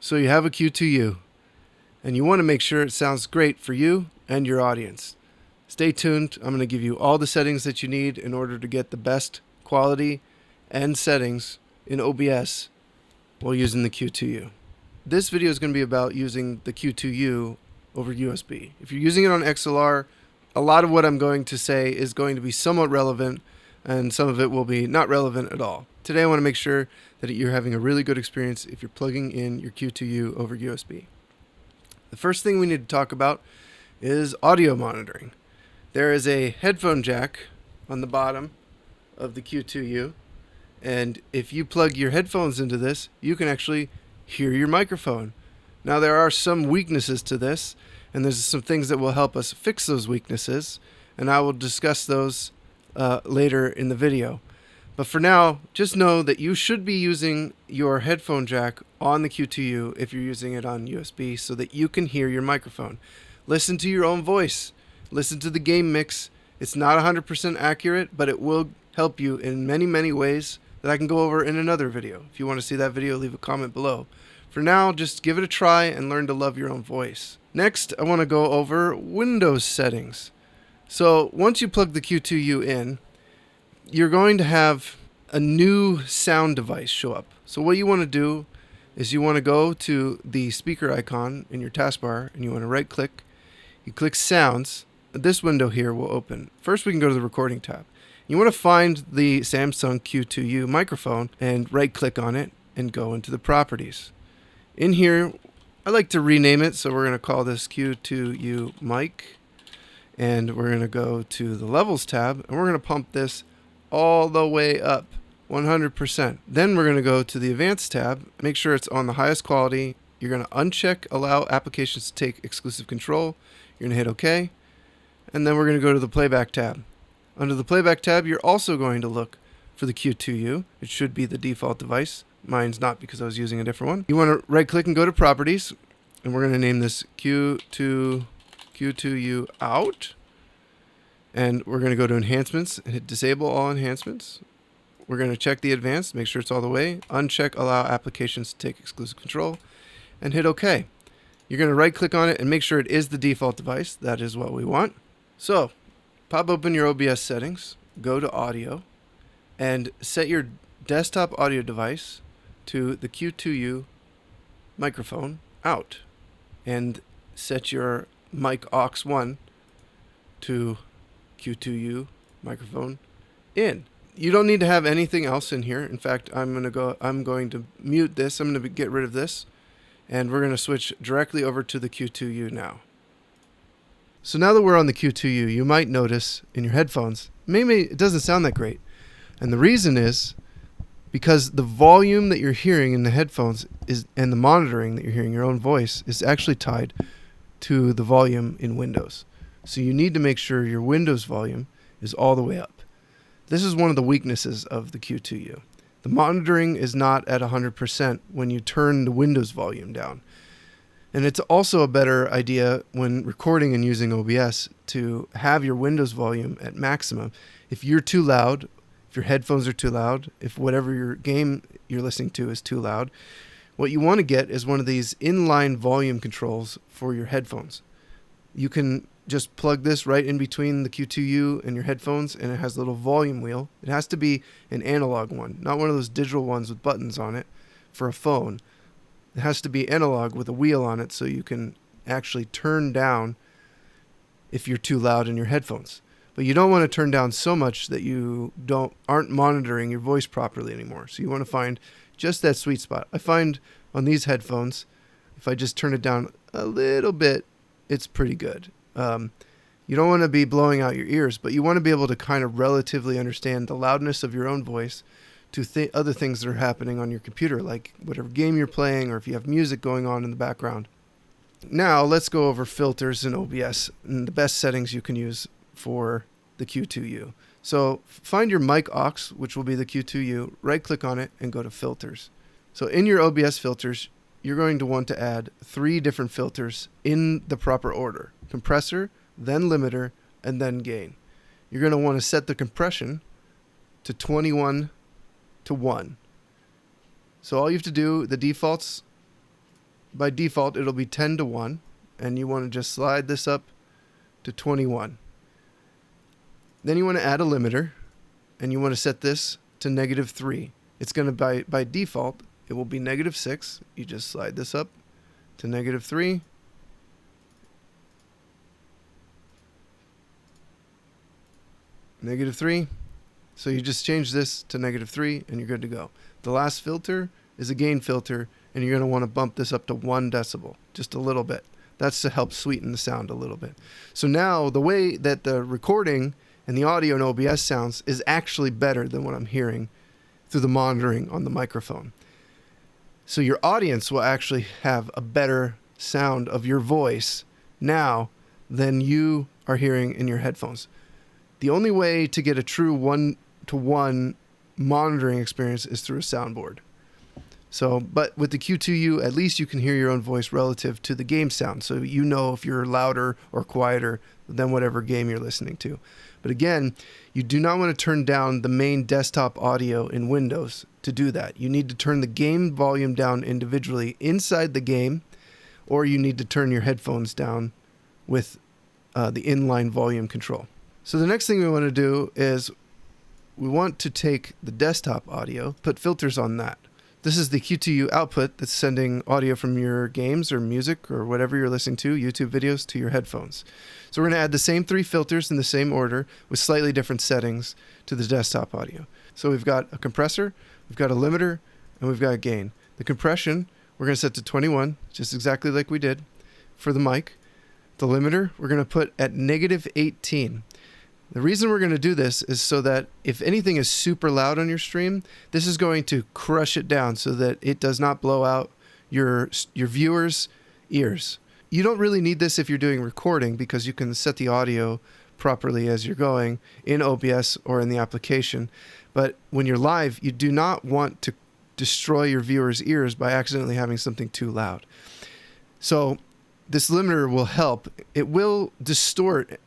So you have a Q2U, and you want to make sure it sounds great for you and your audience. Stay tuned. I'm going to give you all the settings that you need in order to get the best quality and settings in OBS while using the Q2U. This video is going to be about using the Q2U over USB. If you're using it on XLR, a lot of what I'm going to say is going to be somewhat relevant, and some of it will be not relevant at all. Today I want to make sure that you're having a really good experience if you're plugging in your Q2U over USB. The first thing we need to talk about is audio monitoring. There is a headphone jack on the bottom of the Q2U, and if you plug your headphones into this, you can actually hear your microphone. Now there are some weaknesses to this, and there's some things that will help us fix those weaknesses, and I will discuss those later in the video. But for now, just know that you should be using your headphone jack on the Q2U if you're using it on USB so that you can hear your microphone. Listen to your own voice. Listen to the game mix. It's not 100% accurate, but it will help you in many, many ways that I can go over in another video. If you want to see that video, leave a comment below. For now, just give it a try and learn to love your own voice. Next, I want to go over Windows settings. So once you plug the Q2U in, you're going to have a new sound device show up. So what you want to do is you want to go to the speaker icon in your taskbar and you want to right click. You click sounds. This window here will open. First we can go to the recording tab. You want to find the Samsung Q2U microphone and right click on it and go into the properties. In here, I like to rename it, so we're going to call this Q2U mic. And we're going to go to the levels tab and we're going to pump this all the way up 100%. Then we're going to go to the advanced tab, make sure it's on the highest quality. You're going to uncheck allow applications to take exclusive control. You're going to hit OK. And then we're going to go to the playback tab. Under the playback tab, you're also going to look for the Q2U. It should be the default device. Mine's not because I was using a different one. You want to right click and go to properties. And we're going to name this Q2U out. And we're going to go to enhancements and hit disable all enhancements. We're going to check the advanced, make sure it's all the way. Uncheck allow applications to take exclusive control and hit OK. You're going to right click on it and make sure it is the default device. That is what we want. So pop open your OBS settings, go to audio and set your desktop audio device to the Q2U microphone out and set your mic aux 1 to Q2U microphone in. You don't need to have anything else in here. In fact, I'm going to mute this. I'm going to get rid of this, and we're going to switch directly over to the Q2U now. So now that we're on the Q2U, you might notice in your headphones, maybe it doesn't sound that great. And the reason is because the volume that you're hearing in the headphones and the monitoring that you're hearing, your own voice, is actually tied to the volume in Windows. So you need to make sure your Windows volume is all the way up. This is one of the weaknesses of the Q2U. The monitoring is not at 100% when you turn the Windows volume down. And it's also a better idea when recording and using OBS to have your Windows volume at maximum. If you're too loud, if your headphones are too loud, if whatever your game you're listening to is too loud, what you want to get is one of these inline volume controls for your headphones. You can just plug this right in between the Q2U and your headphones, and it has a little volume wheel. It has to be an analog one, not one of those digital ones with buttons on it for a phone. It has to be analog with a wheel on it so you can actually turn down if you're too loud in your headphones. But you don't want to turn down so much that you aren't monitoring your voice properly anymore. So you want to find just that sweet spot. I find on these headphones, if I just turn it down a little bit, it's pretty good. You don't want to be blowing out your ears, but you want to be able to kind of relatively understand the loudness of your own voice to other things that are happening on your computer, like whatever game you're playing or if you have music going on in the background. Now let's go over filters in OBS and the best settings you can use for the Q2U. So find your mic aux, which will be the Q2U, right click on it and go to filters. So in your OBS filters, you're going to want to add 3 different filters in the proper order: compressor, then limiter, and then gain. You're going to want to set the compression to 21 to 1. So all you have to do, the defaults by default it'll be 10 to 1, and you want to just slide this up to 21. Then you want to add a limiter, and you want to set this to -3. It's going to, by default, it will be -6. You just slide this up to -3. -3. So you just change this to -3 and you're good to go. The last filter is a gain filter, and you're going to want to bump this up to 1 decibel, just a little bit. That's to help sweeten the sound a little bit. So now the way that the recording and the audio in OBS sounds is actually better than what I'm hearing through the monitoring on the microphone. So your audience will actually have a better sound of your voice now than you are hearing in your headphones. The only way to get a true one-to-one monitoring experience is through a soundboard. So, but with the Q2U, at least you can hear your own voice relative to the game sound. So you know if you're louder or quieter than whatever game you're listening to. But again, you do not want to turn down the main desktop audio in Windows to do that. You need to turn the game volume down individually inside the game, or you need to turn your headphones down with the inline volume control. So the next thing we want to do is we want to take the desktop audio, put filters on that. This is the Q2U output that's sending audio from your games or music or whatever you're listening to, YouTube videos, to your headphones. So we're going to add the same 3 filters in the same order with slightly different settings to the desktop audio. So we've got a compressor, we've got a limiter, and we've got a gain. The compression, we're going to set to 21, just exactly like we did for the mic. The limiter, we're going to put at -18. The reason we're going to do this is so that if anything is super loud on your stream, this is going to crush it down so that it does not blow out your viewers' ears. You don't really need this if you're doing recording, because you can set the audio properly as you're going in OBS or in the application. But when you're live, you do not want to destroy your viewers' ears by accidentally having something too loud. So this limiter will help. It will distort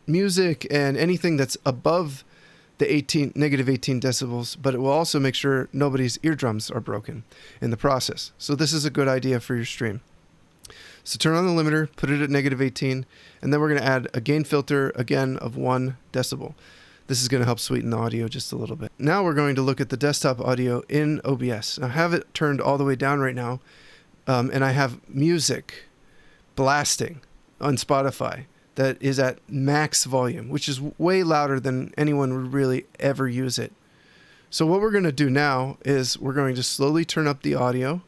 music and anything that's above the -18 decibels, but it will also make sure nobody's eardrums are broken in the process. So this is a good idea for your stream. So turn on the limiter, put it at -18, and then we're going to add a gain filter, again, of 1 decibel. This is going to help sweeten the audio just a little bit. Now we're going to look at the desktop audio in OBS. I have it turned all the way down right now, and I have music blasting on Spotify that is at max volume, which is way louder than anyone would really ever use it. So what we're going to do now is we're going to slowly turn up the audio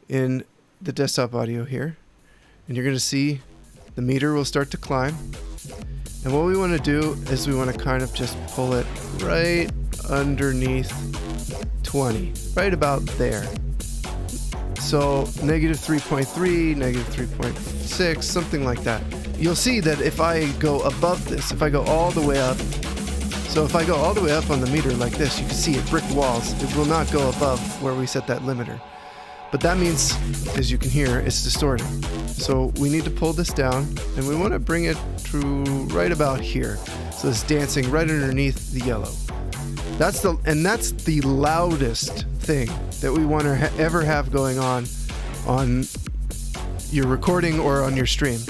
in the desktop audio here, and you're going to see the meter will start to climb. And what we want to do is we want to kind of just pull it right underneath 20, right about there. So -3.3, -3.6, something like that. You'll see that if I go above this, if I go all the way up, so if I go all the way up on the meter like this, you can see it, brick walls. It will not go above where we set that limiter. But that means, as you can hear, it's distorting. So we need to pull this down, and we want to bring it to right about here. So it's dancing right underneath the yellow. That's the loudest thing that we want to ever have going on your recording or on your stream.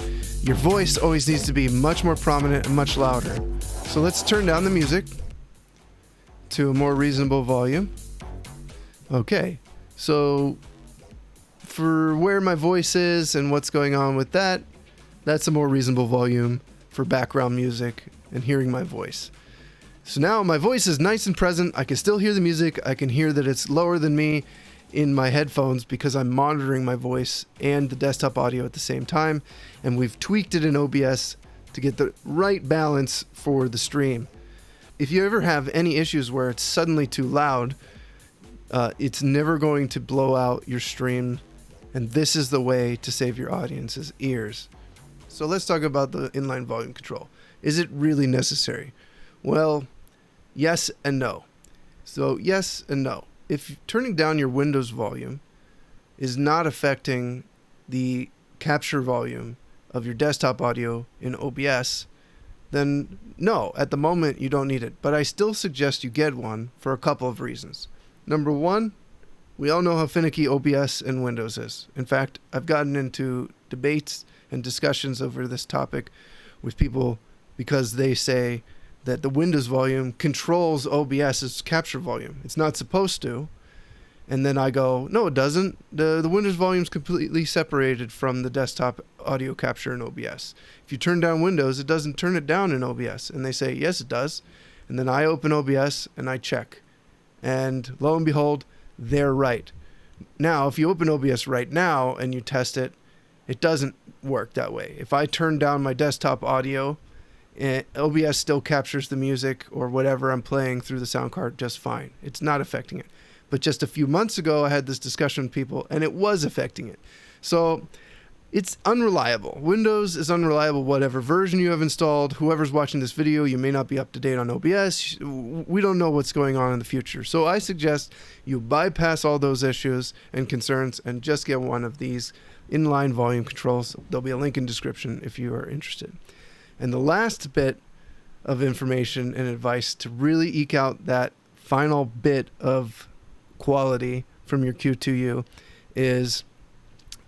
Your voice always needs to be much more prominent and much louder. So let's turn down the music to a more reasonable volume. Okay, so for where my voice is and what's going on with that, that's a more reasonable volume for background music and hearing my voice. So now my voice is nice and present. I can still hear the music. I can hear that it's lower than me in my headphones because I'm monitoring my voice and the desktop audio at the same time. And we've tweaked it in OBS to get the right balance for the stream. If you ever have any issues where it's suddenly too loud, it's never going to blow out your stream. And this is the way to save your audience's ears. So let's talk about the inline volume control. Is it really necessary? Well, yes and no. So yes and no. If turning down your Windows volume is not affecting the capture volume of your desktop audio in OBS, then no, at the moment you don't need it. But I still suggest you get one for a couple of reasons. Number one, We all know how finicky OBS and Windows is. In fact, I've gotten into debates and discussions over this topic with people because they say that the Windows volume controls OBS's capture volume. It's not supposed to. And then I go, no, it doesn't. The Windows volume is completely separated from the desktop audio capture in OBS. If you turn down Windows, it doesn't turn it down in OBS. And they say, yes, it does. And then I open OBS and I check. And lo and behold, they're right. Now, if you open OBS right now and you test it, it doesn't work that way. If I turn down my desktop audio, OBS still captures the music or whatever I'm playing through the sound card just fine. It's not affecting it. But just a few months ago, I had this discussion with people, and it was affecting it. So it's unreliable. Windows is unreliable, whatever version you have installed. Whoever's watching this video, you may not be up to date on OBS. We don't know what's going on in the future. So I suggest you bypass all those issues and concerns and just get one of these inline volume controls. There'll be a link in the description if you are interested. And the last bit of information and advice to really eke out that final bit of quality from your Q2U is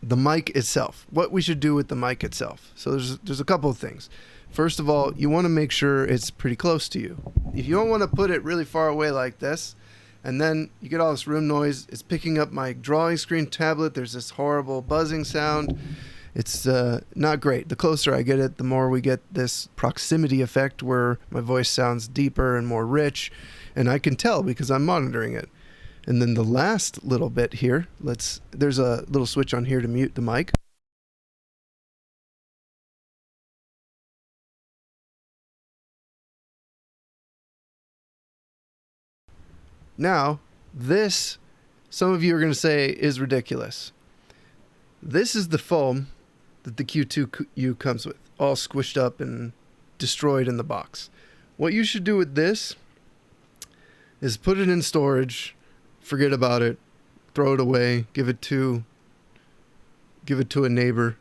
the mic itself. What we should do with the mic itself. So there's a couple of things. First of all, you want to make sure it's pretty close to you. If you don't want to put it really far away like this, and then you get all this room noise, it's picking up my drawing screen tablet, there's this horrible buzzing sound. It's not great. The closer I get it, the more we get this proximity effect where my voice sounds deeper and more rich, and I can tell because I'm monitoring it. And then the last little bit here, there's a little switch on here to mute the mic. Now, this, some of you are going to say, is ridiculous. This is the foam that the Q2U comes with, all squished up and destroyed in the box. What you should do with this is put it in storage, forget about it, throw it away, give it to a neighbor.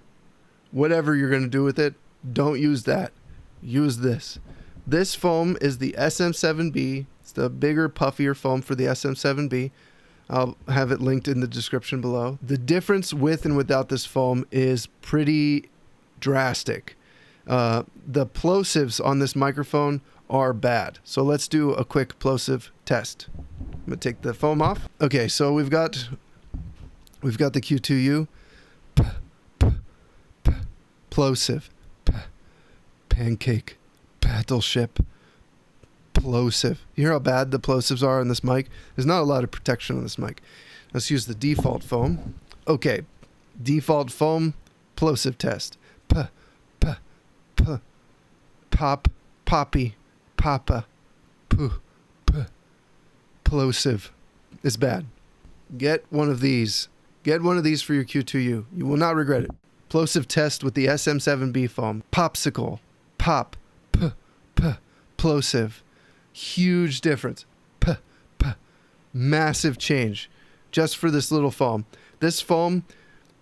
Whatever you're going to do with it, don't use that. Use this. This foam is the SM7B. It's the bigger, puffier foam for the SM7B. I'll have it linked in the description below. The difference with and without this foam is pretty drastic. The plosives on this microphone are bad. So let's do a quick plosive test. I'm gonna take the foam off. Okay, so we've got the Q2U. Plosive. Pancake. Battleship. Plosive. You hear how bad the plosives are on this mic? There's not a lot of protection on this mic. Let's use the default foam. Okay, default foam, plosive test. Pop, poppy, papa, plosive. It's bad. Get one of these. Get one of these for your Q2U. You will not regret it. Plosive test with the SM7B foam. Popsicle. Pop. Plosive. Huge difference. Massive change. Just for this little foam.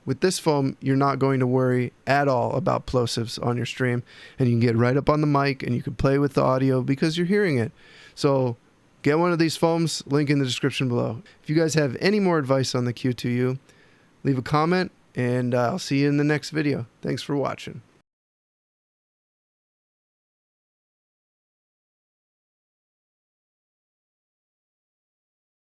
With this foam, you're not going to worry at all about plosives on your stream. And you can get right up on the mic and you can play with the audio because you're hearing it. So get one of these foams, link in the description below. If you guys have any more advice on the Q2U, leave a comment and I'll see you in the next video. Thanks for watching.